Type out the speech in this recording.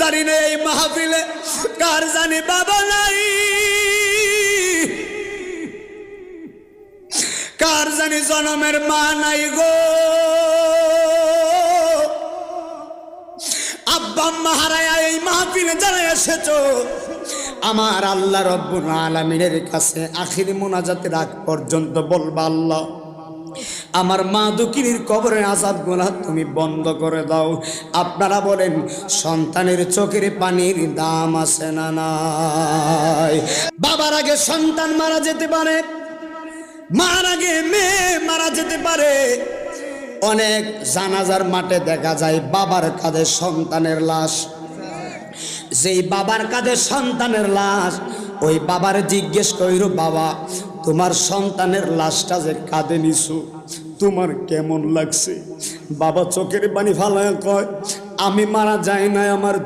জানি না এই মাহফিলে কার জানি বাবা নাই, কার জানি জনমের মা নাই গো। আব্বা আম্মা হারায়া এই মাহফিলে যারা এসেছো, আমার আল্লাহ রব্বুল আলামিনের কাছে আখিরি মুনাজাতের আগ পর্যন্ত বলবা, আল্লাহ আমার মা দুঃখিনীর কবরের আযাব গুনাহ তুমি বন্ধ করে দাও। আপনারা বলেন, সন্তানের চোখের পানির দাম আছে না নাই? বাবার আগে সন্তান মারা যেতে পারে, মার আগে মেয়ে মারা যেতে পারে। অনেক জানাজার মাঠে দেখা যায় বাবার কাঁধে সন্তানের লাশ। যেই বাবার কাঁধে সন্তানের লাশ, ওই বাবার জিজ্ঞেস কইরো, বাবা তোমার সন্তানের লাশটা যে কাঁধে নিছো তোমার কেমন লাগছে? বাবা চোখের পানি ফালায় কয়, আমি মারা যাই না, আমার